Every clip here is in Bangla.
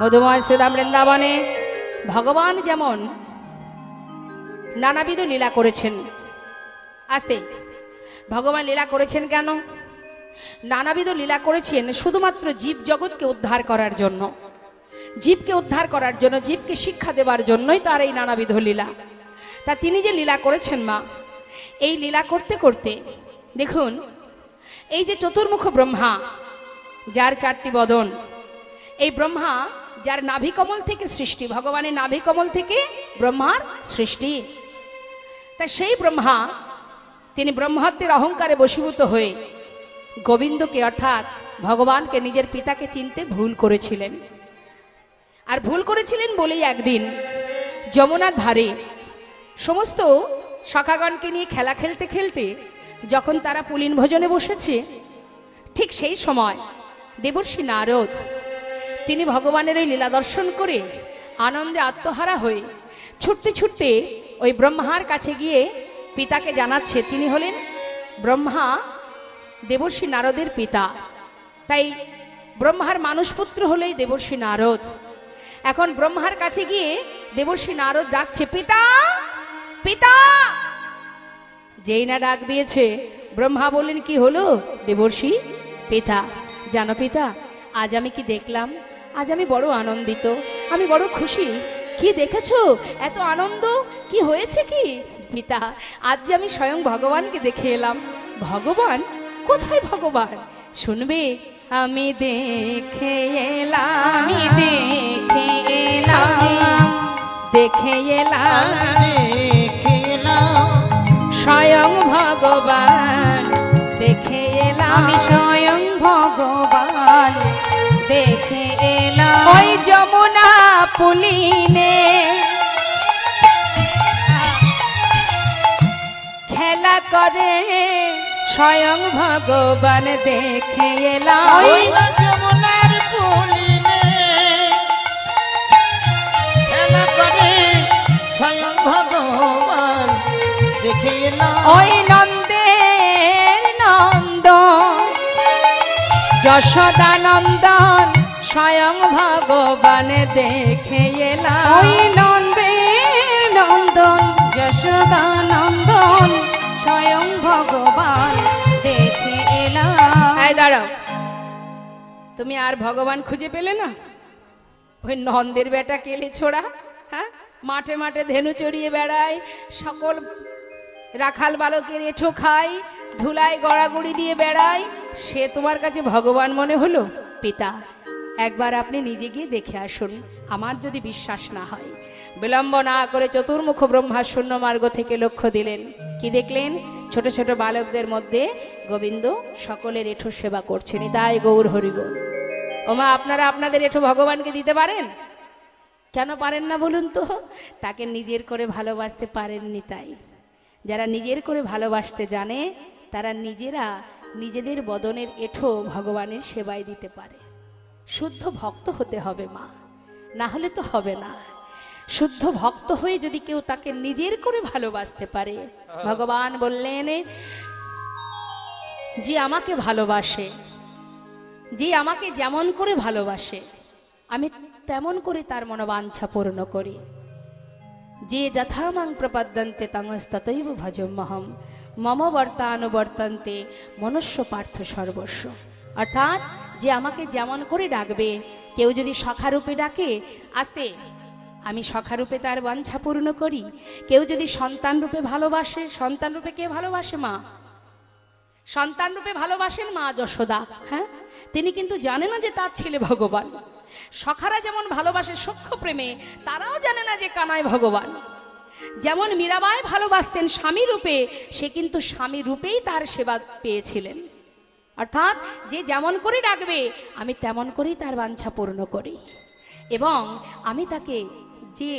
মধুময় শ্রীধাম বৃন্দাবনে ভগবান যেমন নানাবিধ লীলা করেছেন। আস্তে ভগবান লীলা করেছেন কেন? নানাবিধ লীলা করেছেন শুধুমাত্র জীব জগৎকে উদ্ধার করার জন্য, জীবকে উদ্ধার করার জন্য, জীবকে শিক্ষা দেওয়ার জন্যই তার এই নানাবিধ লীলা। তা তিনি যে লীলা করেছেন মা, এই লীলা করতে করতে দেখুন, এই যে চতুর্মুখ ব্রহ্মা, যার চারটি বদন, এই ব্রহ্মা যার নাভিকমল থেকে সৃষ্টি, ভগবানের নাভিকমল থেকে ব্রহ্মার সৃষ্টি। তা সেই ব্রহ্মা তিনি ব্রহ্মত্বের অহংকারে বশীভূত হয়ে গোবিন্দকে অর্থাৎ ভগবানকে, নিজের পিতাকে চিনতে ভুল করেছিলেন। আর ভুল করেছিলেন বলেই একদিন যমুনার ধারে সমস্ত সখাগণকে নিয়ে খেলা খেলতে খেলতে যখন তারা পুলিন ভোজনে বসেছে, ঠিক সেই সময় দেবর্ষি নারদ তিনি ভগবানের ওই লীলা দর্শন করে আনন্দে আত্মহারা হয়ে ছুটতে ছুটতে ওই ব্রহ্মার কাছে গিয়ে পিতাকে জানাচ্ছে তিনি হলেন ব্রহ্মা দেবর্ষি নারদের পিতা। তাই ব্রহ্মার মানুষপুত্র হলেই দেবর্ষি নারদ। এখন ব্রহ্মার কাছে গিয়ে দেবর্ষি নারদ ডাকছে পিতা পিতা। যেই না ডাক দিয়েছে ব্রহ্মা বললেন কি হলো দেবর্ষি? পিতা জানো পিতা, আজ আমি কি দেখলাম? আজ আমি বড় আনন্দিত, আমি বড় খুশি। কি দেখেছো? এত আনন্দ কি হয়েছে কি? পিতা আজ যে আমি স্বয়ং ভগবানকে দেখে এলাম। ভগবান? কোথায় ভগবান? শুনবে, আমি দেখে এলাম, আমি দেখে এলাম, দেখে এলাম, দেখে এলাম স্বয়ং ভগবান, দেখে এলাম আমি স্বয়ং ভগবান, দেখে এলাম ওই যমুনা পুলিনে খেলা করে স্বয়ং ভগবান, দেখে এলাম ওই যমুনার পুলিনে খেলা করে স্বয়ং ভগবান, দেখে এলাম ওই নন্দের নন্দন যশোদা নন্দন স্বয়ং ভগবান, দেখে এলাম ওই নন্দের নন্দন যশোদা নন্দন স্বয়ং ভগবান, দেখে এলাম। এই দাঁড়াও, তুমি আর ভগবান খুঁজে পেলে না? ওই নন্দের বেটা কেলে ছোড়া, হ্যাঁ, মাঠে মাঠে ধেনু চড়িয়ে বেড়ায়, সকল রাখাল বালকের এঁঠো খায়, ধুলায় গড়াগড়ি দিয়ে বেড়ায়, সে তোমার কাছে ভগবান মনে হলো? পিতা একবার আপনি নিজে গিয়ে দেখে আসুন, আমার যদি বিশ্বাস না হয়। বিলম্ব না করে চতুর্মুখ ব্রহ্মা শূন্য মার্গ থেকে লক্ষ্য দিলেন। কি দেখলেন? ছোট ছোট বালকদের মধ্যে গোবিন্দ সকলের এঁঠো সেবা করছেন। তাই গৌর হরিগৌর। ওমা আপনারা আপনাদের এঁঠো ভগবানকে দিতে পারেন? কেন পারেন না বলুন তো? তাকে নিজের করে ভালোবাসতে পারেননি। তাই যারা নিজের করে ভালোবাসতে জানে তারা নিজেরা নিজেদের বদনের এঁঠো ভগবানের সেবায় দিতে পারে। শুদ্ধ ভক্ত হতে হবে মা, না হলে তো হবে না। শুদ্ধ ভক্ত হয়ে যদি কেউ তাকে নিজের করে ভালোবাসতে পারে, ভগবান বললেন যে আমাকে ভালোবাসে, যে আমাকে যেমন করে ভালোবাসে আমি তেমন করে তার মনোবাঞ্ছা পূর্ণ করি। যে যথামাং প্রপদ্যন্তে তমস্ততৈব ভজম্যহম মম বর্তানুবর্তন্তে মনুষ্য পার্থ সর্বস্ব। অর্থাৎ যে আমাকে যেমন করে ডাকবে, কেউ যদি সখারূপে ডাকে আস্তে আমি সখারূপে তার বাঞ্ছা পূর্ণ করি। কেউ যদি সন্তান রূপে ভালোবাসে, সন্তান রূপে কে ভালোবাসে? মা। সন্তান রূপে ভালোবাসেন মা যশোদা। হ্যাঁ, তিনি কিন্তু জানে না যে তার ছেলে ভগবান। সখারা যেমন ভালোবাসে সখ্য প্রেমে, তারাও জানে না যে কানাই ভগবান। যেমন মীরাবাই ভালোবাসতেন স্বামী রূপে, সে কিন্তু স্বামী রূপেই তার সেবা পেয়েছিলেন। অর্থাৎ যে যেমন করে ডাকবে আমি তেমন করেই তার বাঞ্ছা পূর্ণ করি, এবং আমি তাকে যে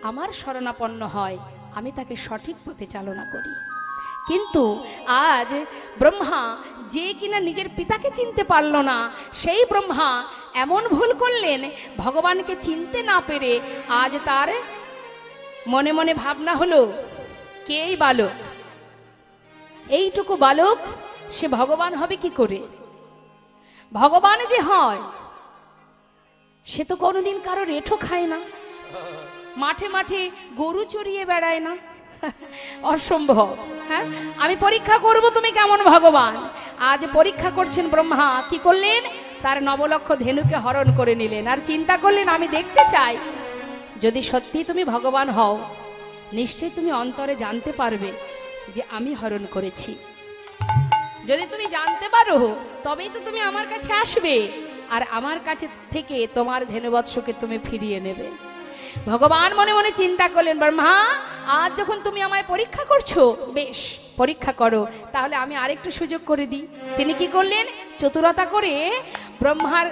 আমার শরণাপন্ন হয় আমি তাকে সঠিক পথে চালনা করি। কিন্তু আজ ব্রহ্মা যে কিনা নিজের পিতাকে চিনতে পারল না, সেই ব্রহ্মা এমন ভুল করলেন, ভগবানকে চিনতে না পেরে আজ তার মনে মনে ভাবনা হলো কে এই বালক, এইটুকু বালক সে ভগবান হবে কি করে? ভগবান যে হয় সে তো কোনোদিন কারো রেঠো খায় না, মাঠে মাঠে গরু চড়িয়ে বেড়ায় না, অসম্ভব। হ্যাঁ, আমি পরীক্ষা করব তুমি কেমন ভগবান। আজ পরীক্ষা করছেন ব্রহ্মা। কি করলেন? তার নবলক্ষ ধেনুকে হরণ করে নিলেন আর চিন্তা করলেন আমি দেখতে চাই যদি সত্যি তুমি ভগবান হও নিশ্চয়ই তুমি অন্তরে জানতে পারবে যে আমি হরণ করেছি। যদি তুমি জানতে পারো তবেই তো তুমি আমার কাছে আসবে আর আমার কাছে থেকে তোমার ধেনুবৎসকে তুমি ফিরিয়ে নেবে। ভগবান মনে মনে চিন্তা করলেন ব্রহ্মা আজ যখন তুমি আমায় পরীক্ষা করছো, বেশ পরীক্ষা করো, তাহলে আমি আরেকটু সুযোগ করে দিই। তিনি কি করলেন? চতুরতা করে ব্রহ্মার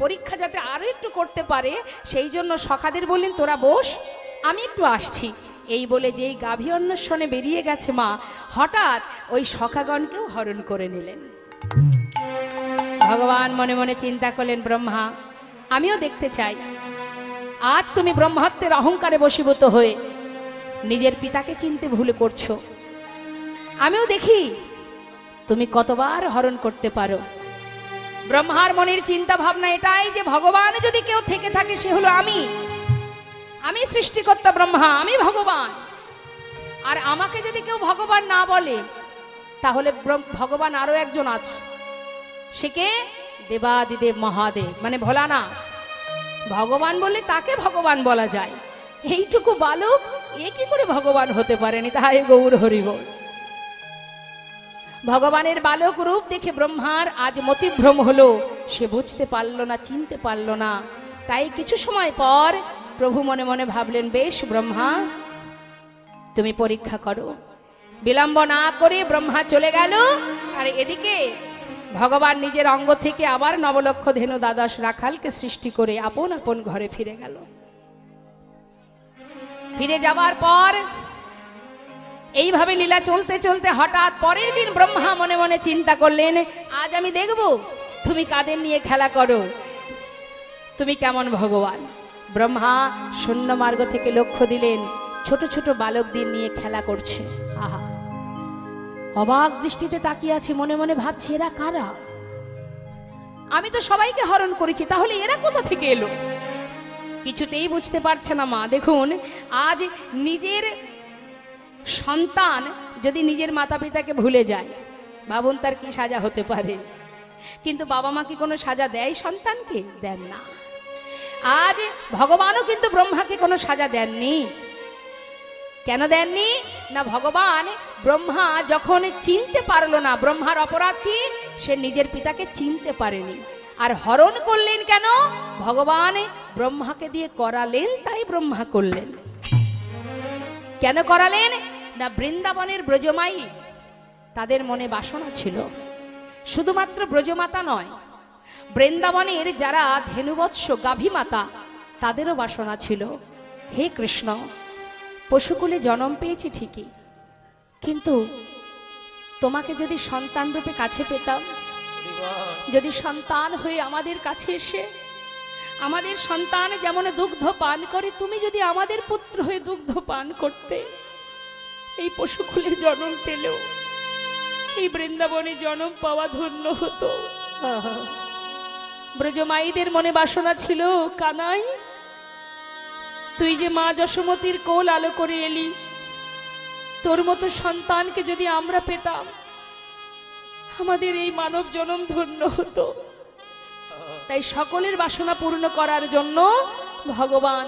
পরীক্ষা যাতে আরো একটু করতে পারে সেই জন্য সখাদের বললেন তোরা বস, আমি একটু আসছি। এই বলে যেই গাভী অন্বেষণে বেরিয়ে গেছে মা, হঠাৎ ওই সখাগণকেও হরণ করে নিলেন। ভগবান মনে মনে চিন্তা করলেন ব্রহ্মা আমিও দেখতে চাই আজ তুমি ব্রহ্মত্বের অহংকারে বশীভূত হয়ে নিজের পিতাকে চিনতে ভুল করছো, আমিও দেখি তুমি কতবার হরণ করতে পারো। ব্রহ্মার মনের চিন্তা ভাবনা এটাই যে ভগবান যদি কেউ থেকে থাকে সে হলো আমি সৃষ্টিকর্তা ব্রহ্মা, আমি ভগবান। আর আমাকে যদি কেউ ভগবান না বলে তাহলে ভগবান আরো একজন আছে, সে কে? দেবাদিদেব মহাদেব, মানে ভোলানাথ। ভগবান বললে তাকে ভগবান বলা যায়, এইটুকু বালক এ কি করে ভগবান হতে পারেনি? তাই গৌর হরি বল। ভগবানের বালক রূপ দেখে ব্রহ্মার আজ মতিভ্রম হলো, সে বুঝতে পারলো না, চিনতে পারলো না। তাই কিছু সময় পর প্রভু মনে মনে ভাবলেন বেশ ব্রহ্মা তুমি পরীক্ষা করো। বিলম্ব না করে ব্রহ্মা চলে গেল আর এদিকে ভগবান নিজের অঙ্গ থেকে আবার নবলক্ষ ধেনু দ্বাদশ রাখালকে সৃষ্টি করে আপন আপন ঘরে ফিরে গেল। ফিরে যাওয়ার পর এইভাবে লীলা চলতে চলতে হঠাৎ পরের দিন ব্রহ্মা মনে মনে চিন্তা করলেন আজ আমি দেখব তুমি কাদের নিয়ে খেলা করো, তুমি কেমন ভগবান। ব্রহ্মা শূন্য মার্গ থেকে লক্ষ্য দিলেন ছোট ছোট বালকদের নিয়ে খেলা করছে। আহা, অবাক দৃষ্টিতে তাকিয়ে আছে, মনে মনে ভাবছে এরা কারা? আমি তো সবাইকে হরণ করেছি, তাহলে এরা কোথা থেকে এলো? কিছুতেই বুঝতে পারছে না মা। দেখুন আজ নিজের সন্তান যদি নিজের মাতা পিতাকে ভুলে যায় ভাবুন তার কি সাজা হতে পারে। কিন্তু বাবা মা কি কোনো সাজা দেয় সন্তানকে? দেন না। আজ ভগবানও কিন্তু ব্রহ্মাকে কোনো সাজা দেননি। কেন দেননি? না ভগবান ব্রহ্মা যখন চিনতে পারলো না, ব্রহ্মার অপরাধ কি? সে নিজের পিতাকে চিনতে পারেনি। আর হরণ করলেন কেন? ভগবান ব্রহ্মাকে দিয়ে করালেন, তাই ব্রহ্মা করলেন। কেন করালেন? না বৃন্দাবনের ব্রজমাই তাদের মনে বাসনা ছিল। শুধুমাত্র ব্রজমাতা নয়, বৃন্দাবনের যারা ধেনুবৎস গাভী মাতা তাদেরও বাসনা ছিল, হে কৃষ্ণ পশুকুলে জন্ম পেয়েছি ঠিকই, কিন্তু তোমাকে যদি সন্তান রূপে কাছে পেতাম, যদি সন্তান হয়ে আমাদের কাছে এসে আমাদের সন্তান যেমন দুগ্ধ পান করে তুমি যদি আমাদের পুত্র হয়ে দুগ্ধ পান করতে, এই পশুকুলে জন্ম পেলেও এই বৃন্দাবনে জন্ম পাওয়া ধন্য হতো। ব্রজমাইদের মনে বাসনা ছিল কানাই তুই যে মা যশোমতীর কোল আলো করে এলি, তোর মতো সন্তানকে যদি আমরা পেতাম আমাদের এই মানব জন্ম ধন্য হতো। তাই সকলের বাসনা পূর্ণ করার জন্য ভগবান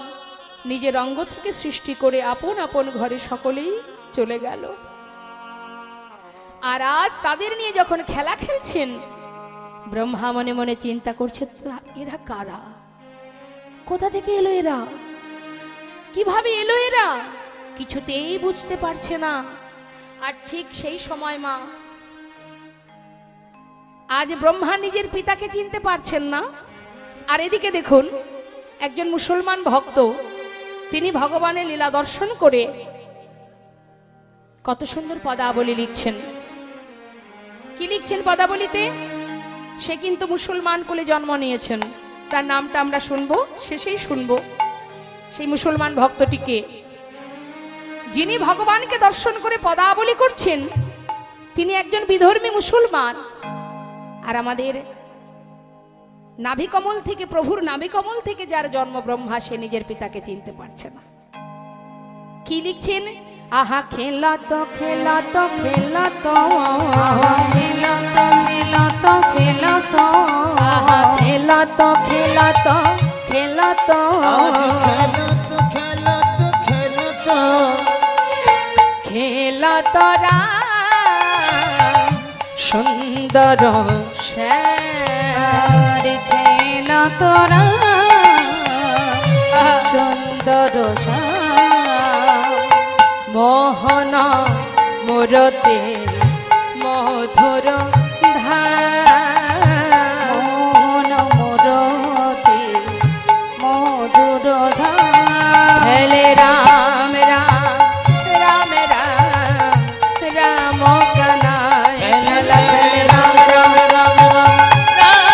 নিজের অঙ্গ থেকে সৃষ্টি করে আপন আপন ঘরে সকলেই চলে গেল। আর আজ তাদের নিয়ে যখন খেলা খেলছেন ব্রহ্মা মনে মনে চিন্তা করছে এরা কারা, কোথা থেকে এলো এরা, কিভাবে এলো এরা, কিছুতেই বুঝতে পারছে না। আর ঠিক সেই সময় মা আজ ব্রহ্মা নিজের পিতাকে চিনতে পারছেন না। আর এদিকে দেখুন একজন মুসলমান ভক্ত তিনি ভগবানের লীলা দর্শন করে কত সুন্দর পদাবলী লিখছেন। কি লিখছেন পদাবলীতে? সে কিন্তু মুসলমান কুলে জন্ম নিয়েছেন, তার নামটা আমরা শুনবো, শেষেই শুনবো সেই মুসলমান ভক্তটিকে। যিনি ভগবানকে দর্শন করে পদাবলী করছেন তিনি একজন বিধর্মী মুসলমান। আর আমাদের নাভি কমল থেকে, প্রভুর নাভি কমল থেকে যার জন্ম ব্রহ্মা, সে নিজের পিতাকে চিনতে পারছে না। কি লিখছেন? আহা খেলা তো খেলা তো খেলা তো, খেলা তো খেলা তো খেলা তো, আহা খেলা তো খেলা তো খেলা তো, খেলা তো খেলা তো, খেলা তোরা সুন্দর শ্যাম, খেলা তোরা সুন্দর মোহন মোরতে মধুর মোহন মোরতে মধুর হেলে রাম রাম রাম রাম রাম কানায়, রাম রাম রাম রাম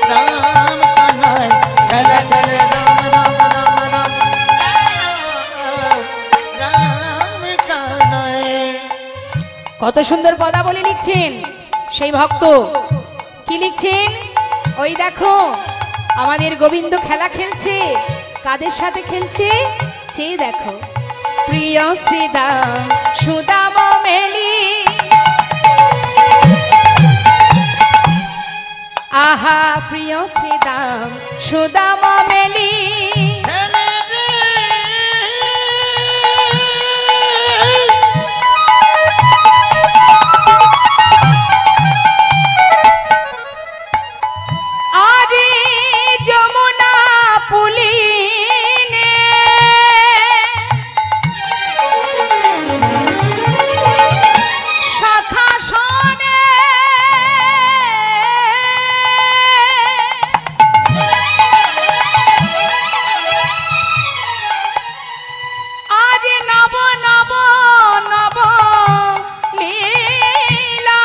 রাম কানাই, খেলা খেলে রাম রাম রাম রাম রাম কানাই। কত সুন্দর পদাবলী লিখছেন সেই ভক্ত। কি লিখছেন? ওই দেখো আমাদের গোবিন্দ খেলা খেলছে, কাদের সাথে খেলছে চেয়ে দেখো। প্রিয় শ্রীদাম সুদাম মেলি, আহা প্রিয় শ্রীদাম সুদাম মেলি, আরে যমুনা পুলিনে শাখা শনে, আজ নব নব নব লীলা,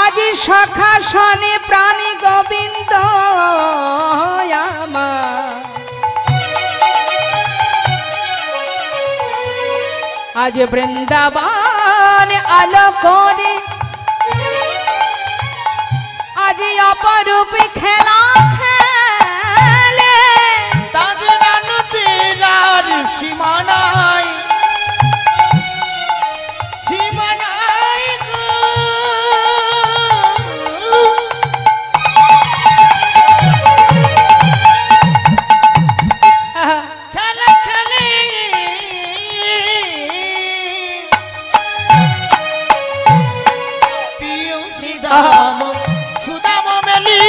আজ শাখা শনে প্রাণী গোবিন্দ আমার, আজ বৃন্দাবন আলো করে, আজ অপরূপ খেলা খেলে, তাদের আনন্দের আর সীমা নাই, সীমা নাই গো। খেলা খেলে প্রিয় শ্রীদাম সুদাম মেলি,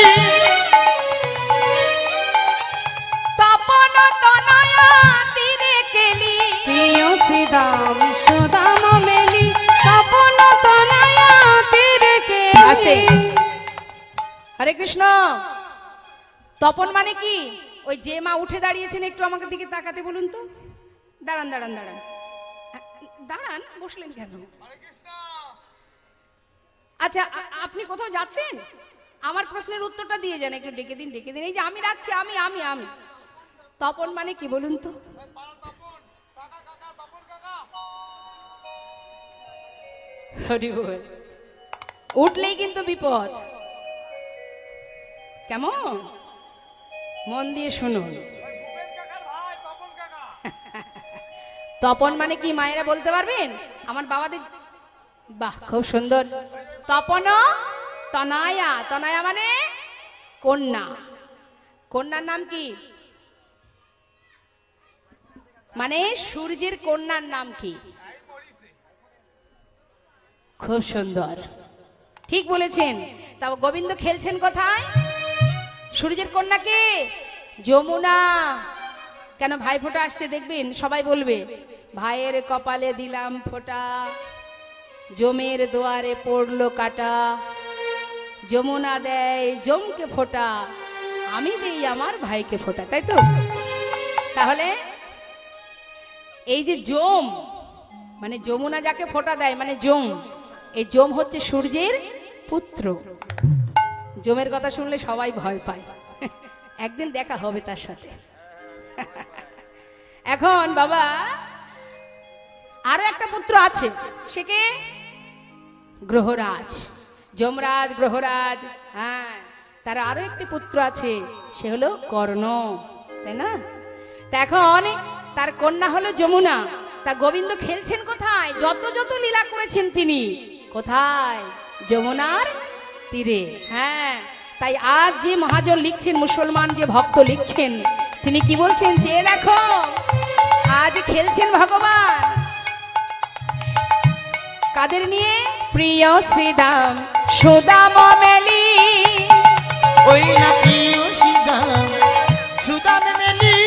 তপন তনয়া তীরে কেলি, প্রিয় শ্রীদাম সুদাম মেলি, তপন তনয়া তীরে আসে। কেলি। হরে কৃষ্ণ। তপন মানে কি? ওই যে মা উঠে দাঁড়িয়েছেন, একটু আমাকে দিকে তাকাতে বলুন তো। দাঁড়ান দাঁড়ান দাঁড়ান দাঁড়ান, বসলেন কেন? আচ্ছা আপনি কোথাও যাচ্ছেন? আমার প্রশ্নের উত্তরটা দিয়ে যান, একটু ডেকে দিন ডেকে দিন। এই যে আমি রাখছি, আমি আমি আমি তপন মানে কি বলুন তো? হরি বল। উঠলেই কিন্তু বিপদ। কেমন? মন দিয়ে শুনুন। তপন মানে কি মায়েরা বলতে পারবেন? আমার বাবাদের। বাহ, খুব সুন্দর। তপন তনায়া, তনায়া মানে কন্যা। কন্যার নাম কি? মানে সূর্যের কন্যার নাম কি? খুব সুন্দর, ঠিক বলেছেন। তাও গোবিন্দ খেলছেন কোথায়? সূর্যের কন্যা কে? যমুনা। কেন? ভাই ফোঁটা আসছে, দেখবেন সবাই বলবে ভাইয়ের কপালে দিলাম ফোঁটা, জমের দুয়ারে পড়লো কাটা, যমুনা দেয় জমকে ফোঁটা, আমি দেই আমার ভাইকে ফোঁটা, তাই তো? তাহলে এই যে জম মানে যমুনা যাকে ফোঁটা দেয় মানে জম, এই জম হচ্ছে সূর্যের পুত্র। জমের কথা শুনলে সবাই ভয় পায়, একদিন দেখা হবে তার সাথে। এখন বাবা আরো একটা পুত্র আছে, সে কে? গ্রহরাজ, যমরাজ গ্রহরাজ। হ্যাঁ, তার আরো একটি পুত্র আছে, সে হলো কর্ণ, তাই না? এখন তার কন্যা হলো যমুনা। তা গোবিন্দ খেলছেন কোথায়? যত যত লীলা করেছেন তিনি কোথায়? যমুনার তীরে। হ্যাঁ, তাই আজ যে মহাজন লিখছেন, মুসলমান যে ভক্ত লিখছেন, তিনি কি বলছেন? যে দেখো আজ খেলছেন ভগবান কাদের নিয়ে? প্রিয় শ্রীদাম সুদাম মেলি, ওই না প্রিয় শ্রীদাম সুদাম মেলি,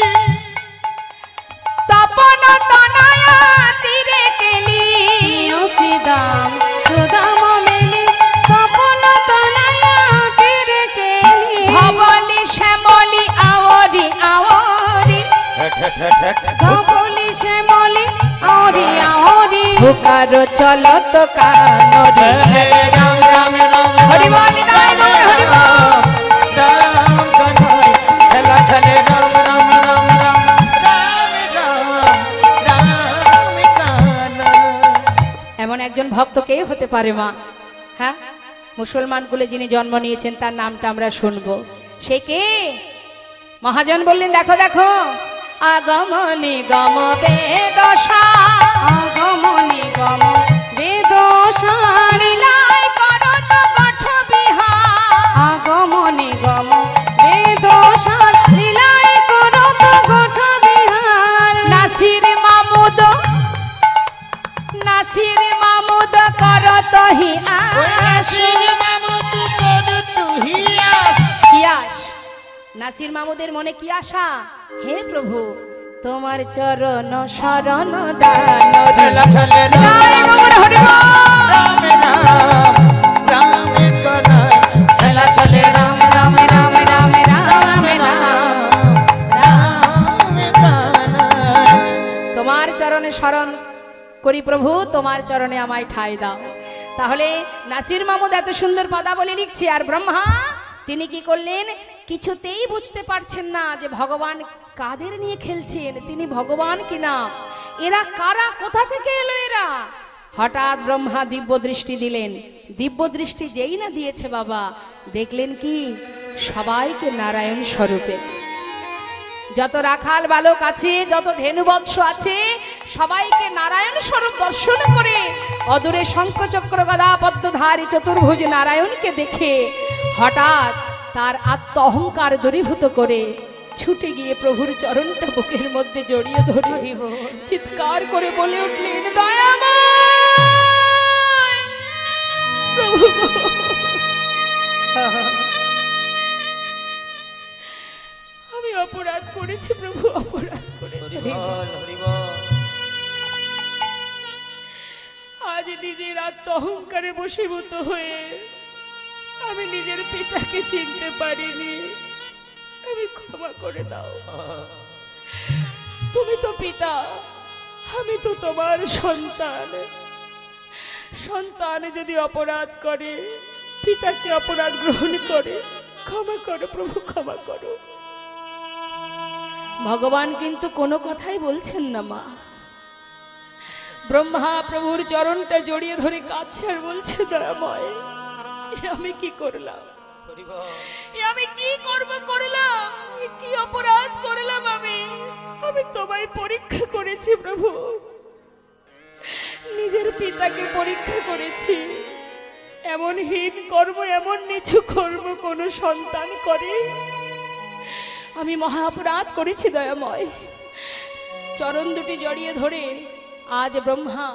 তপন তনয়া তীরে কেলি। প্রিয় শ্রীদাম সুদাম মেলি, তপন তনয়া তীরে কেলি। ধবলি শ্যামলি আওরি আওরি, ধবলি শ্যামলি আওরি আওরি। ভুকার চলত কানরি। রাম রাম রাম হরি বল নিতাই গৌর হরি বল। রাম কানাই খেলা খেলে রাম রাম রাম রাম রাম রাম রাম কানাই। এমন একজন ভক্ত কে হতে পারে মা? হ্যাঁ, মুসলমান কুলে যিনি জন্ম নিয়েছেন তার নামটা আমরা শুনবো, সে কে? মহাজন বললেন দেখো দেখো, আগম নিগম বেদশা, আগম নিগম বেদশা। লীলাই করত কঠ বিহার। আগম নিগম বেদশা, লীলাই করত গোঠ বিহার। নাসির মামুদ, নাসির মামুদ করত হি আশ। কি আশ? নাসির মামুদের মনে কি আশা? হে প্রভু তোমার চরণ শরণ দান। খেলা খেলে নিতাই গৌর হরি বল। রাম রাম রাম কানাই খেলা খেলে রাম রাম রাম রাম রাম রাম কানাই। তোমার চরণে শরণ করি প্রভু, তোমার চরণে আমায় ঠাঁই দাও। তাহলে নাসির মামুদ এত সুন্দর পদাবলী লিখছে, আর ব্রহ্মা তিনি কি করলেন? কিছুতেই বুঝতে পারছেন না যে ভগবান কাদের নিয়ে খেলছেন, তিনি ভগবান কিনা, এরা কারা, কোথা থেকে এলো এরা। হঠাৎ ব্রহ্মা দিব্য দৃষ্টি দিলেন। দিব্য দৃষ্টি যেই না দিয়েছে বাবা, দেখলেন কি? সবাইকে নারায়ণ স্বরূপে। যত রাখাল বালক আছে, যত ধেনুবৎস আছে, সবাইকে নারায়ণ স্বরূপ দর্শন করে অদূরে শঙ্খচক্র গদা পদ্মধারী চতুর্ভুজ নারায়ণকে দেখে হঠাৎ তার আত্ম অহংকার দূরীভূত করে ছুটে গিয়ে প্রভুর চরণটা বুকের মধ্যে জড়িয়ে ধরে চিৎকার করে বলে উঠলেন, দয়াময় প্রভু গো, আমি অপরাধ করেছি প্রভু, অপরাধ করেছি। আজ নিজের আত্ম অহংকারে বশীভূত হয়ে আমি নিজের পিতাকে চিনতে পারিনি, আমি ক্ষমা করে দাও। তুমি তো পিতা, আমি তো তোমার সন্তান। সন্তান যদি অপরাধ করে, পিতাকে অপরাধ গ্রহণ করে, ক্ষমা করো প্রভু, ক্ষমা করো। ভগবান কিন্তু কোনো কথাই বলছেন না মা। ব্রহ্মা প্রভুর চরণটা জড়িয়ে ধরে কাঁদছে আর বলছে, দয়াময় আমি কি করলাম, আমি কি করলাম, কি অপরাধ করলাম আমি? আমি তোমায় পরীক্ষা করেছি প্রভু, নিজের পিতাকে পরীক্ষা করেছি। এমন হীন কর্ম, এমন নিচু কর্ম কোন সন্তান করে? আমি মহা অপরাধ করেছি দয়াময়। চরণ দুটি জড়িয়ে ধরে আজ ব্রহ্মা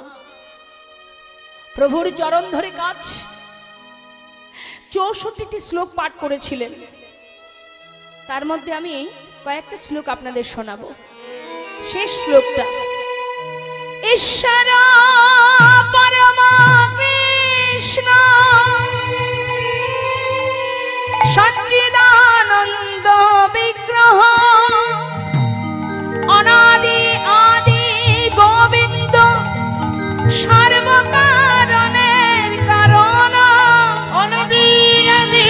প্রভুর চরণ ধরে কাজ 64টি শ্লোক পাঠ করেছিলেন। তার মধ্যে আমি কয়েকটা শ্লোক আপনাদের শোনাবো। শেষ শ্লোকটা, ঈশ্বর পরম কৃষ্ণ সচ্চিদানন্দ বিগ্রহ অনাদি আদি গোবিন্দ সর্বকারণের কারণ, অনাদি আদি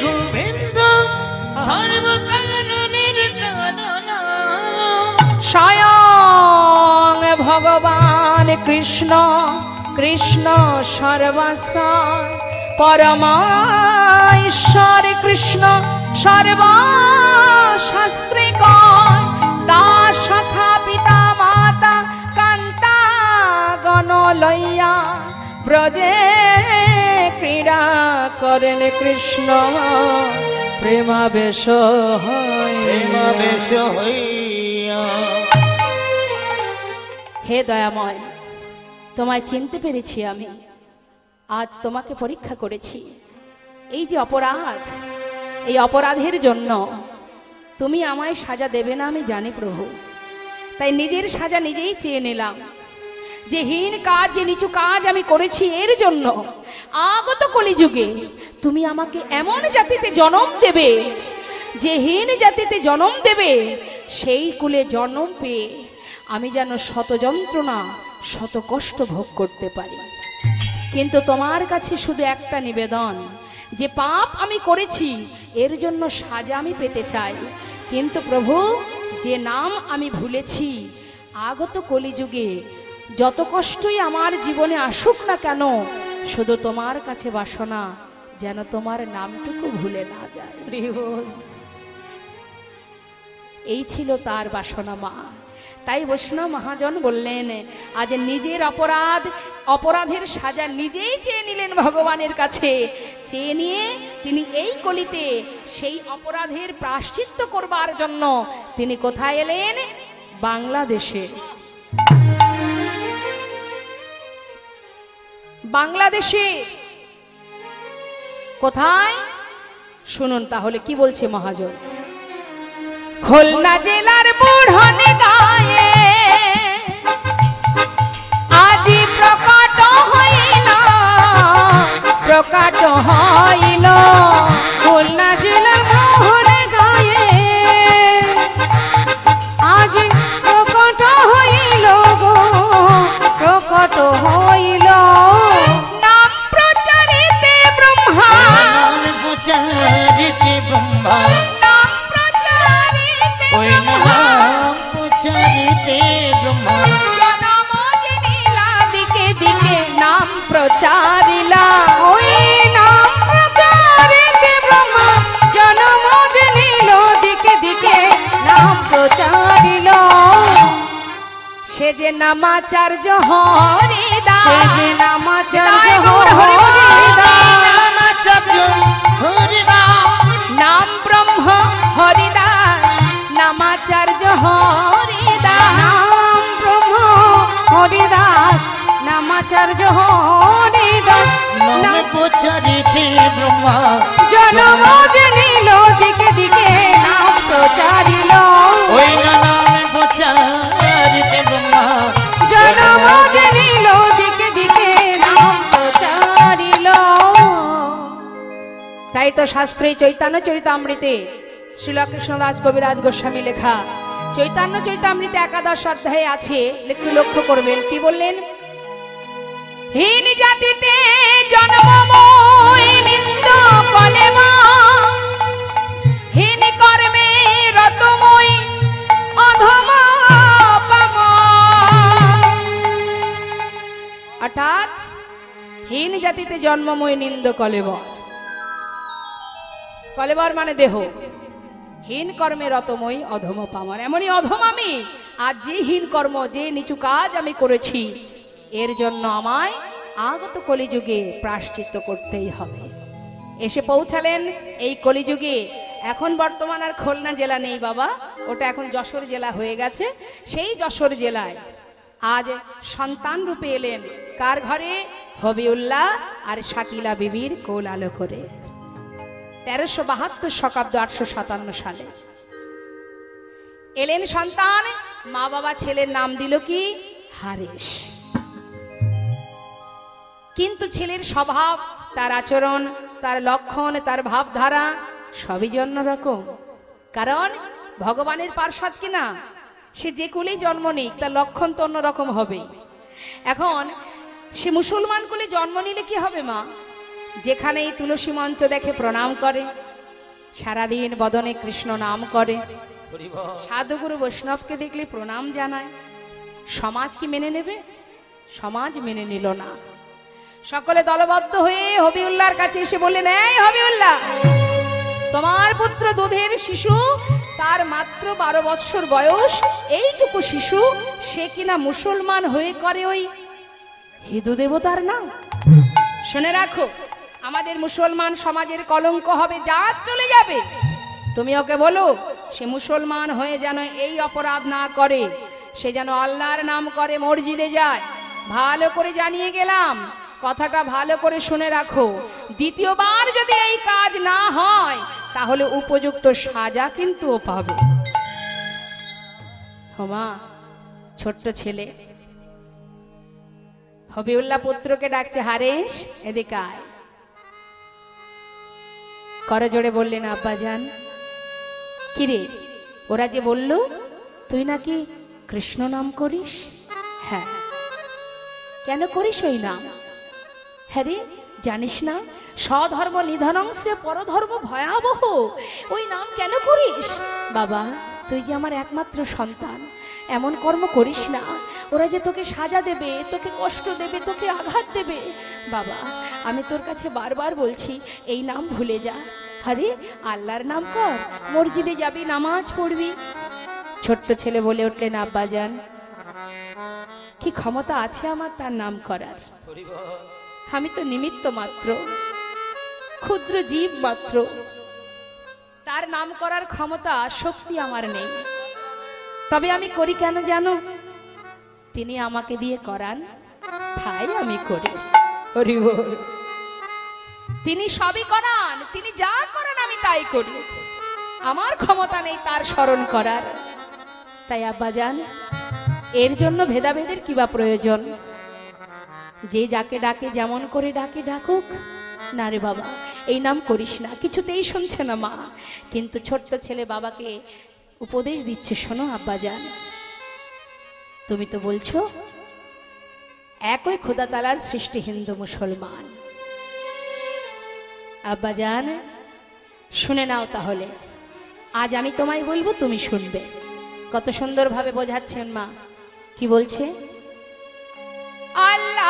গোবিন্দ সর্বকারণের কারণ, স্বয়ং ভগবান কৃষ্ণ কৃষ্ণ সর্বস্বর পরমাশ্বর কৃষ্ণ সর্বশাস্ত্রে কয় দাস সখা পিতা মাতা কান্তা গণ লইয়া ব্রজে ক্রীড়া করেন কৃষ্ণ প্রেমাবেশ প্রেমাবেশ হইয়া। হে দয়াময়, তোমায় চিনতে পেরেছি আমি, আজ তোমাকে পরীক্ষা করেছি। এই যে অপরাধ, এই অপরাধের জন্য তুমি আমায় সাজা দেবে না আমি জানি প্রভু, তাই নিজের সাজা নিজেই চেয়ে নিলাম। যে হীন কাজ, যে নিচু কাজ আমি করেছি, এর জন্য আগত কলিযুগে তুমি আমাকে এমন জাতিতে জন্ম দেবে, যে হীন জাতিতে জন্ম দেবে, সেই কুলে জন্ম পেয়ে আমি যেন শত যন্ত্রণা শত কষ্ট ভোগ করতে পারি। কিন্তু তোমার কাছে শুধু একটা নিবেদন, যে পাপ আমি করেছি এর জন্য সাজা আমি পেতে চাই, কিন্তু প্রভু যে নাম আমি ভুলেছি, আগত কলিযুগে যত কষ্টই আমার জীবনে আসুক না কেন, শুধু তোমার কাছে বাসনা যেন তোমার নামটুকু ভুলে না যায়। এই ছিল তার বাসনা মা। তাই বৈষ্ণব মহাজন বললেন, আজ নিজের অপরাধের সাজা নিজেই চেয়ে নিলেন ভগবানের কাছে। চেয়ে নিয়ে তিনি এই কলিতে সেই অপরাধের প্রায়শ্চিত্ত করবার জন্য তিনি কোথায় এলেন? বাংলাদেশে। বাংলাদেশে কোথায় শুনুন তাহলে কি বলছে মহাজন। খুলনা জেলার বুড়নে গায়ে আজি প্রকট হইল, প্রকট হইল খুলনা জেলার বুড়নে গায়ে আজ প্রকট হইল গো, প্রকট হইল নাম প্রচারিতে ব্রহ্মা, নাম প্রচারিতে ব্রহ্মা, নাম প্রচারিতে ওই ব্রহ্মা, নাম প্রচারিতে ব্রহ্মা, জনম জেনিলা দিকে দিকে নাম প্রচারিলা, ওই নাম প্রচারিতে ব্রহ্মা জনম জেনিল দিকে দিকে নাম প্রচারিল। সে যে নামাচার্য হরিদাস, সে যে নামাচার্য তাই গৌর হরিদাস, নামাচার্য হরিদাস, নাম ব্রহ্ম হরিদাস, নামাচার্য হরিদাস, নাম ব্রহ্ম হরিদাস, নামাচার্য হরিদাস, নাম প্রচারিতে ব্রহ্মা, জনম জেনিল দিকে দিকে নাম প্রচারিল। ওই নাম প্রচারিতে ব্রহ্মা, জনম জেনিল দিকে দিকে নাম প্রচারিল। তাই তো শাস্ত্রে চৈতন্য চরিতামৃতে শ্রীলকৃষ্ণদাস কবিরাজ গোস্বামী লেখা চৈতন্য চরিতামৃতে 11 অধ্যায়ে আছে, একটু লক্ষ্য করবেন কি বললেন। হীন জাতিতে জন্মময় নিন্দ কলেমা, হীন কর্মে রতময় অধম পামা। অর্থাৎ হীন জাতিতে জন্মময় নিন্দ কলেবর, কলেবর মানে দেহ, হীন কর্মে রতময় অধম পামার, এমনই অধম আমি। আর যে হীন কর্ম, যে নিচু কাজ আমি করেছি, এর জন্য আমায় আগত কলিযুগে প্রায়শ্চিত্ত করতেই হবে। এসে পৌঁছালেন এই কলিযুগে। এখন বর্তমান আর খুলনা জেলা নেই বাবা, ওটা এখন যশোর জেলা হয়ে গেছে। সেই যশোর জেলায় আজ সন্তান রূপে এলেন কার ঘরে? হবিউল্লাহ আর শাকিলা বিবির কোল আলো করে। 1372 শকাব্দ 857 সালে এলেন সন্তান। মা বাবা ছেলের নাম দিল কি? হারিস। কিন্তু ছেলের স্বভাব, তার আচরণ, তার লক্ষণ, তার ভাবধারা সবই অন্য রকম। কারণ ভগবানের পার্শ্বদ কিনা, সে যে কুলেই জন্ম নিক তার লক্ষণ তো অন্যরকম হবে। এখন সে মুসলমান কুলে জন্ম নিলে কি হবে মা? যেখানেই তুলসী মঞ্চ দেখে প্রণাম করে, সারাদিন বদনে কৃষ্ণ নাম করে, সাধুগুরু বৈষ্ণবকে দেখলে প্রণাম জানায়। সমাজ কি মেনে নেবে? সমাজ মেনে নিল না। সকলে দলবদ্ধ হয়ে হবিউল্লাহর কাছে এসে বললেন, এই হবিউল্লাহ, তোমার পুত্র দুধের শিশু, তার মাত্র 12 বৎসর বয়স, এইটুকু শিশু, সে কিনা মুসলমান হয়ে করে ওই হিন্দু দেবতার নাম। শুনে রাখো, আমাদের মুসলমান সমাজের কলঙ্ক হবে, জাত চলে যাবে। তুমি ওকে বলো সে মুসলমান হয়ে যেন এই অপরাধ না করে, সে যেন আল্লাহর নাম করে, মসজিদে যায়। ভালো করে জানিয়ে গেলাম, কথাটা ভালো করে শুনে রাখো। দ্বিতীয়বার যদি এই কাজ না হয় তাহলে উপযুক্ত সাজা কিন্তু ও পাবে। হোমা, ছোট্ট ছেলে হবিউল্লাহ পুত্রকে ডাকছে, হারেস এদিকে আয়। করজোড়ে বললেন, আব্বাজান। কিরে, ওরা যে বলল তুই নাকি কৃষ্ণ নাম করিস? হ্যাঁ। কেন করিস ওই নাম? হ্যাঁ রে, জানিস না স্বধর্ম নিধনংসে পরধর্ম ভয়াবহ, ওই নাম কেন করিস? বাবা, তুই যে আমার একমাত্র সন্তান, এমন কর্ম করিস না। ওরা যে তোকে সাজা দেবে, তোকে কষ্ট দেবে, তোকে আঘাত দেবে। বাবা, আমি তোর কাছে বারবার বলছি, এই নাম ভুলে যা। আরে আল্লাহর নাম কর, মসজিদে যাবি, নামাজ পড়বি। ছোট্ট ছেলে বলে উঠলেন, আব্বাজান, কি ক্ষমতা আছে আমার তার নাম করার? আমি তো নিমিত্ত মাত্র, ক্ষুদ্র জীব মাত্র, তার নাম করার ক্ষমতা শক্তি আমার নেই। তবে আমি করি কেন জানো? তিনি আমাকে দিয়ে করান, তাই আমি করি। হরি বল। তিনি সবই করান, তিনি যা করেন আমি তাই করি। আমার ক্ষমতা নেই তার স্মরণ করার। তাই আব্বাজান, এর জন্য ভেদাভেদের কি বা প্রয়োজন? যে যাকে ডাকে যেমন করে ডাকে ডাকুক। না রে বাবা, এই নাম করিস না। কিছুতেই শুনছে না মা, কিন্তু ছোট্ট ছেলে বাবাকে উপদেশ দিচ্ছে, শোনো আব্বাজান, তুমি তো বলছো একই খোদা তাআলার সৃষ্টি হিন্দু মুসলমান। আব্বাজান শুনে নাও তাহলে, আজ আমি তোমায় বলবো, তুমি শুনবে। কত সুন্দরভাবে বোঝাচ্ছেন মা। কি বলছে? আল্লাহ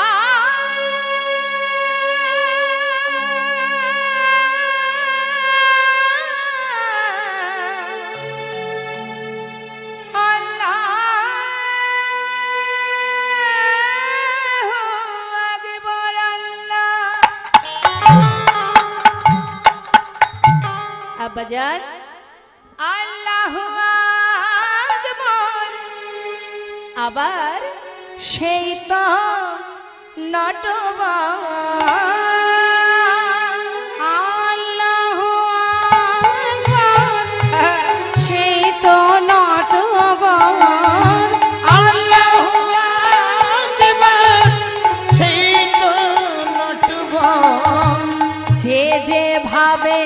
আব্বাজান, আল্লাহু আকবার। আবার সেই তো নটবা, আল্লাহু আকবার, সেই তো নটবর। আল্লাহু আকবার, সেই তো নটবর। যে যে ভাবে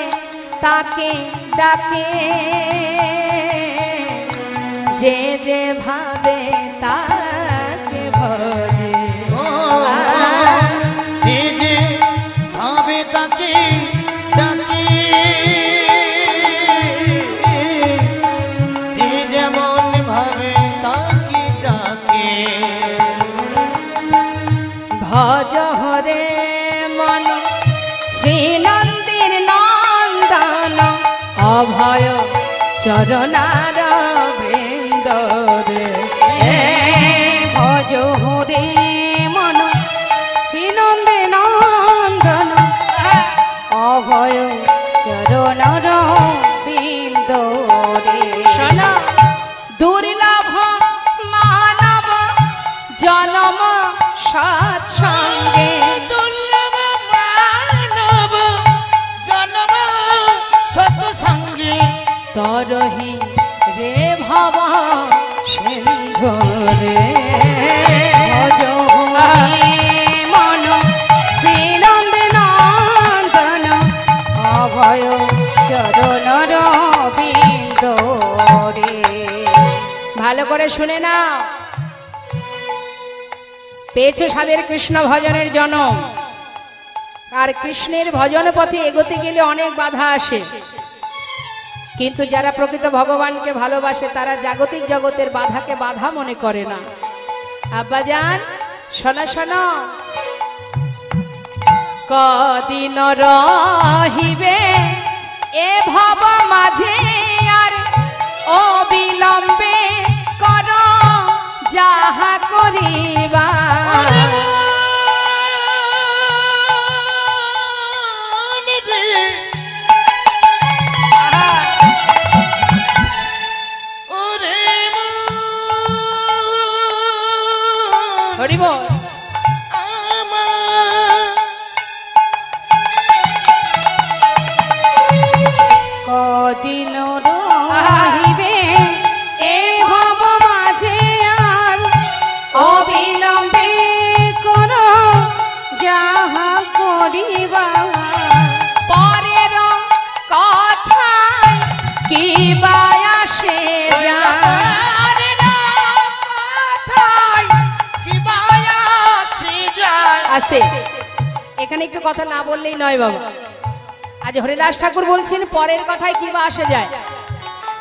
তাকে ডাকে, যে যে ভাবে তাকে ভজে। যে যে ভাবে তাকে ডাকে, যে যেমন ভাবে তাকে ডাকে। ভজ হরে মন শ্রীনন্দির নন্দন, অভয় চরণার বৃন্দ রে। ভজ হরে মন শ্রীনন্দে নন্দন, অভয় চরণর বিন্দ রে। শোনো, দুর্লভ মানব জনম সৎসঙ্গে, দুর্লভ মানব জন্ম সৎসঙ্গে, তরহি রে ভব সিন্ধু রে। ভজ হরে মন শ্রীনন্দে নন্দন, অভয় চরণর বিন্দ রে। ভালো করে শুনে নাও, পেয়েছো সাদের কৃষ্ণ ভজনের জনম। আর কৃষ্ণের ভজন পথে এগোতে গেলে অনেক বাধা আসে, কিন্তু যারা প্রকৃত ভগবানকে ভালোবাসে তারা জাগতিক জগতের বাধাকে বাধা মনে করে না। আব্বাজান শোনো শোনো, কদিন রহিবে এ ভব মাঝে, আর অবিলম্বে কর যাহা করিবা। হরি বল। কদিন রহিবে এ ভব মাঝে, আর অবিলম্বে কর যাহা করিবা। পরের কথা কি বা আসে যায়, আছে এখানে একটু কথা না বললেই নয় বাবা। আজ হরিদাস ঠাকুর বলছেন পরের কথায় কি বা আসে যায়।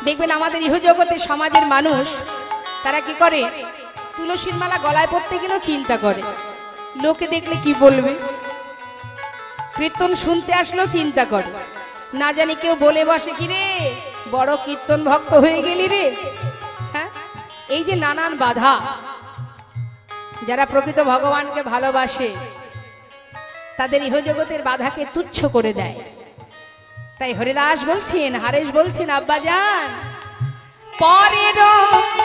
দেখবেন আমাদের ইহজগতে সমাজের মানুষ তারা কি করে, তুলসীর মালা গলায় পড়তে গেলেও চিন্তা করে লোকে দেখলে কি বলবে, কীর্তন শুনতে আসলেও চিন্তা করে, না জানি কেউ বলে বসে কি রে বড় কীর্তন ভক্ত হয়ে গেলি রে। হ্যাঁ, এই যে নানান বাধা, যারা প্রকৃত ভগবানকে ভালোবাসে তাদের ইহজগতের বাধাকে তুচ্ছ করে দেয়। তাই হরিদাস বলছেন, হারেশ বলছেন, আব্বাজান পরের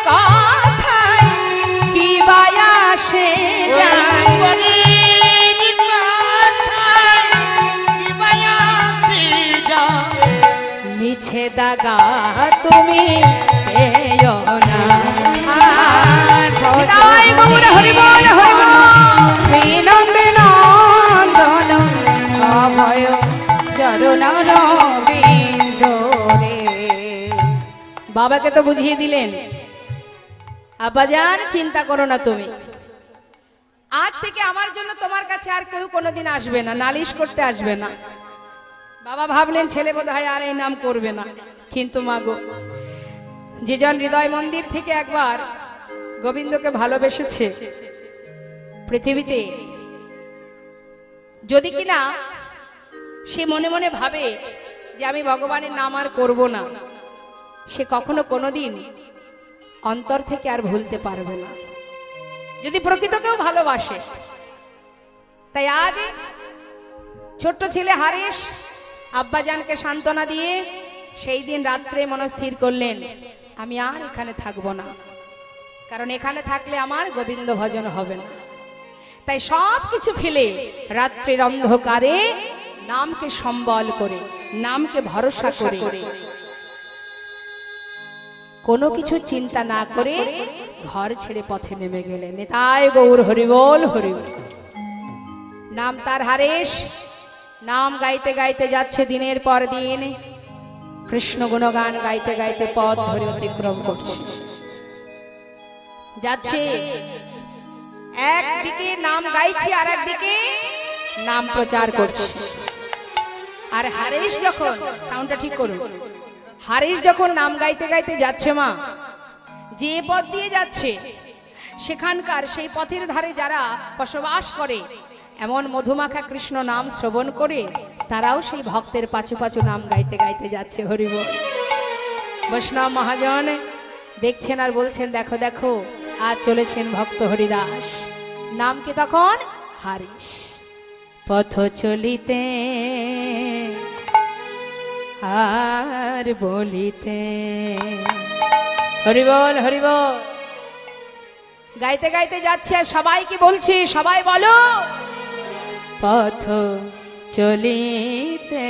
কথায় কি বা আসে যায়, মিছে দাগা তুমি পেও না। তাই গৌর হরি বল, হরি বল। শ্রীনন্দে নন্দন অভয় চরণ রবিন্দ রে। বাবাকে তো বুঝিয়ে দিলেন, আব্বাজান চিন্তা করো না তুমি, আজ থেকে আমার জন্য তোমার কাছে আর কেউ কোনোদিন আসবে না, নালিশ করতে আসবে না। বাবা ভাবলেন ছেলে বোধহয় আর এই নাম করবে না, কিন্তু মাগো যে জন হৃদয় মন্দির থেকে একবার গোবিন্দকে ভালোবেসেছে, পৃথিবীতে যদি কিনা সে মনে মনে ভাবে যে আমি ভগবানের নাম আর করব না, সে কখনো কোনোদিন অন্তর থেকে আর ভুলতে পারবে না, যদি প্রকৃতকেও ভালোবাসে। তাই আজ ছোট্ট ছেলে হারেশ আব্বাজানকে সান্ত্বনা দিয়ে সেই দিন রাত্রে মনস্থির করলেন আমি আর এখানে থাকবো না, কারণ এখানে থাকলে আমার গোবিন্দ ভজন হবে না। তাই সব কিছু ফেলে রাত্রির অন্ধকারে নামকে সম্বল করে, নামকে ভরসা করে, কোনো কিছু চিন্তা না করে ঘর ছেড়ে পথে নেমে গেলেন। তাই গৌর হরিবল, হরিবল। নাম তার হারেশ, নাম গাইতে গাইতে যাচ্ছে দিনের পর দিন, কৃষ্ণ গুণগান গাইতে গাইতে পথ ধরে অতিক্রম করছে, যাচ্ছে। একদিকে নাম গাইছে আর একদিকে নাম প্রচার করছে। আর হারেশ যখন, সাউন্ডটা ঠিক করুন, হারেশ যখন নাম গাইতে গাইতে যাচ্ছে মা, যে পথ দিয়ে যাচ্ছে সেখানকার সেই পথের ধারে যারা বসবাস করে এমন মধুমাখা কৃষ্ণ নাম শ্রবণ করে তারাও সেই ভক্তের পাছু পাছু নাম গাইতে গাইতে যাচ্ছে। হরিবল। বৈষ্ণব মহাজন দেখছেন আর বলছেন দেখো দেখো আজ চলেছেন ভক্ত হরিদাস, নাম কি তখন হারেশ। পথ চলিতে আর বলিতে, হরিবল হরিবল। গাইতে গাইতে যাচ্ছে আর সবাইকে বলছে, সবাই বলো পথ চলিতে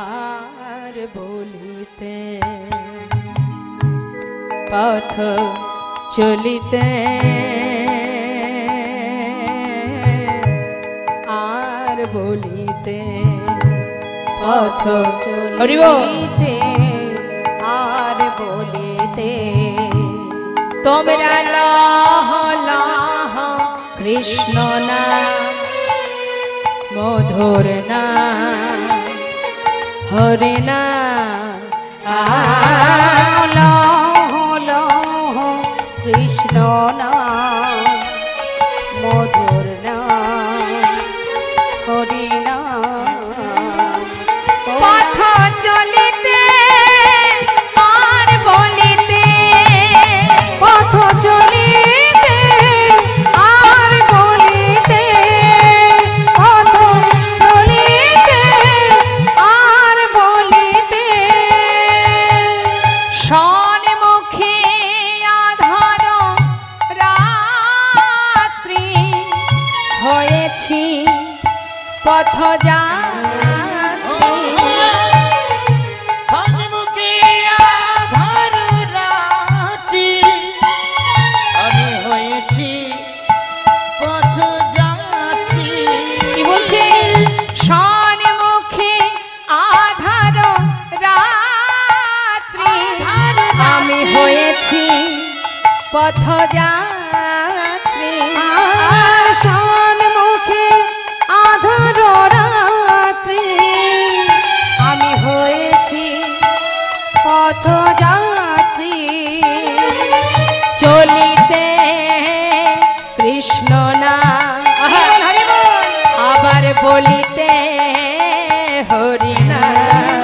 আর বলিতে, পথ চলিতে আর বলিতে, পথ চলিতে আর বলিতে, তোমরা লহ লহ কৃষ্ণ নাম মধুর নাম হরি নাম, লহ লহ কৃষ্ণ পথ যা সন্মুখে আধার রাতি, আমি হয়েছি পথযাত্রী। কি বলছে? সম্মুখে আধার রাত্রি, আমি হয়েছি পথযাত্রী। আর সম্মুখে আধার রাত্রি, আমি হয়েছি পথযাত্রী। চলিতে কৃষ্ণ নাম, আবার বলিতে হরি নাম।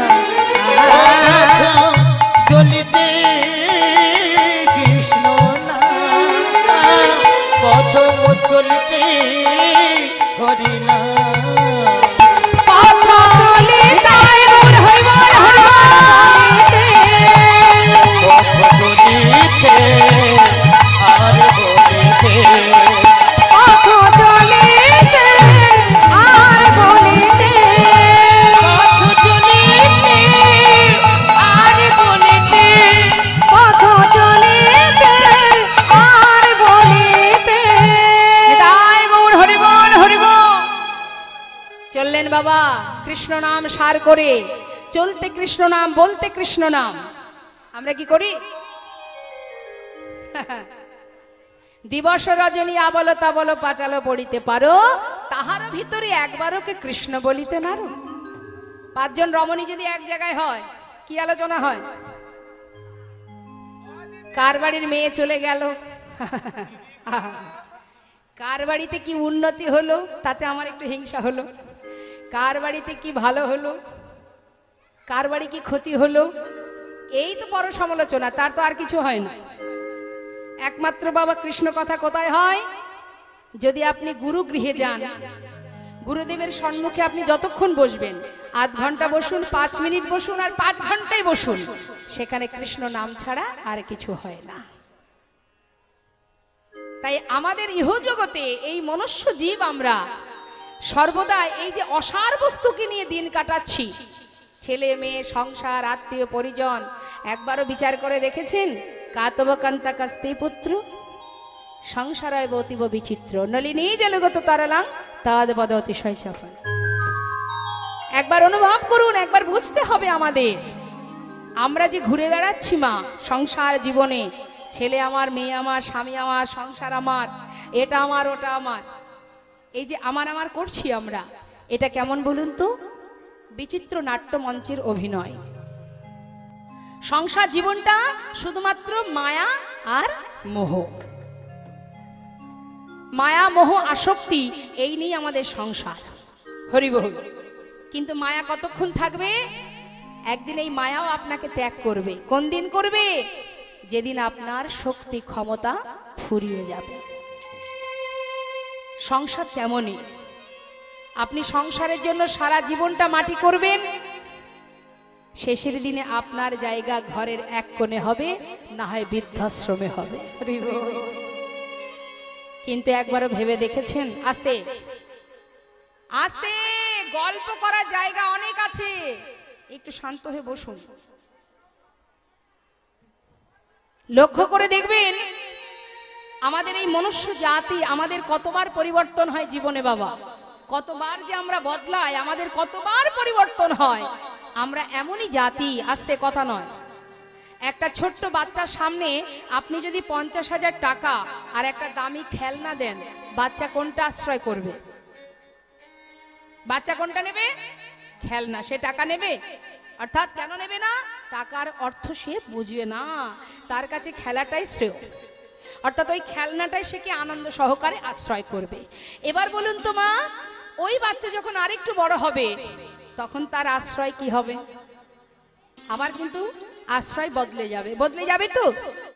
চলিতে কৃষ্ণ নাম, পথ চলিতে হরি নাম। পথ চলিতে গৌর হরি বল, হরি বল। পথ চলিতে আর বলিতে, পথ চলিতে আর বলিতে, পথ চলিতে আর বলিতে, পথ চলিতে আর বলিতে। নিতাই গৌর হরি বল, হরি বল। চললেন বাবা কৃষ্ণ নাম সার করে, চলতে কৃষ্ণ নাম, বলতে কৃষ্ণ নাম। আমরা কি করি? দিবস রজনী আবল তাবল পাঁচালো পড়িতে পারো, তাহার ভিতরে একবারও কে কৃষ্ণ বলিতে নারো। পাঁচজন রমণী যদি এক জায়গায় হয়, কি আলোচনা হয়? কার বাড়ির মেয়ে চলে গেল, কার বাড়িতে কি উন্নতি হলো, তাতে আমার একটু হিংসা হলো, কার বাড়িতে কি ভালো হলো, কার বাড়ি কি ক্ষতি হলো, এই তো পর সমালোচনা, তার তো আর কিছু হয় না। একমাত্র বাবা কৃষ্ণ কথা কোথায় হয়? যদি আপনি গুরু গৃহে যান, গুরুদেবের সম্মুখে আপনি যতক্ষণ বসবেন, আধ ঘন্টা বসুন, 5 মিনিট বসুন, আর 5 ঘন্টাই বসুন, সেখানে কৃষ্ণ নাম ছাড়া আর কিছু হয় না। তাই আমাদের ইহজগতে এই মনুষ্য জীব আমরা সর্বদা এই যে অসার বস্তুকে নিয়ে দিন কাটাচ্ছি, ছেলে মেয়ে সংসার আত্মীয় পরিজন, একবারও বিচার করে দেখেছেন? কাতব কান্তা কাস্তে পুত্র সংসারায় বতিব বিচিত্র, নলিনী জলগত তরলাং তাদ পদ অতিশয় চাপন। একবার অনুভব করুন, একবার বুঝতে হবে আমাদের, আমরা যে ঘুরে বেড়াচ্ছি মা সংসার জীবনে, ছেলে আমার, মেয়ে আমার, স্বামী আমার, সংসার আমার, এটা আমার, ওটা আমার, এই যে আমার আমার করছি আমরা, এটা কেমন বলুন তো? বিচিত্র নাট্য মঞ্চের অভিনয়। সংসার জীবনটা শুধুমাত্র মায়া আর মোহ, মায়া মোহ আসক্তি, এই নিয়ে আমাদের সংসার। হরি বল। কিন্তু মায়া কতক্ষণ থাকবে? একদিন এই মায়াও আপনাকে ত্যাগ করবে। কোন দিন করবে? যেদিন আপনার শক্তি ক্ষমতা ফুরিয়ে যাবে। সংসার তেমনই, আপনি সংসারের জন্য সারা জীবনটা মাটি করবেন, শেষের দিনে আপনার জায়গা ঘরের এক কোণে হবে, না হয় বৃদ্ধাশ্রমে হবে। কিন্তু একবারও ভেবে দেখেছেন? আস্তে আস্তে গল্প করার জায়গা অনেক আছে, একটু শান্ত হয়ে বসুন, লক্ষ্য করে দেখবেন আমাদের এই মনুষ্য জাতি, আমাদের কতবার পরিবর্তন হয় জীবনে বাবা, কতবার যে আমরা বদলাই, আমাদের কতবার পরিবর্তন হয়। আমরা এমনই জাতি, আস্তে কথা নয়, একটা ছোট্ট বাচ্চার সামনে আপনি যদি 50,000 টাকা আর একটা দামি খেলনা দেন, বাচ্চা কোনটা আশ্রয় করবে? বাচ্চা কোনটা নেবে? খেলনা। সে টাকা নেবে? অর্থাৎ কেন নেবে না? টাকার অর্থ সে বুঝবে না, তার কাছে খেলাটাই শ্রেয়, অর্থাৎ ওই খেলনাটাই সে কি আনন্দ সহকারে আশ্রয় করবে। এবার বলুন তো মা, ওই বাচ্চা যখন আরেকটু বড় হবে, তখন তার আশ্রয় কি হবে? আবার কিন্তু আশ্রয় বদলে যাবে, বদলে যাবে তো।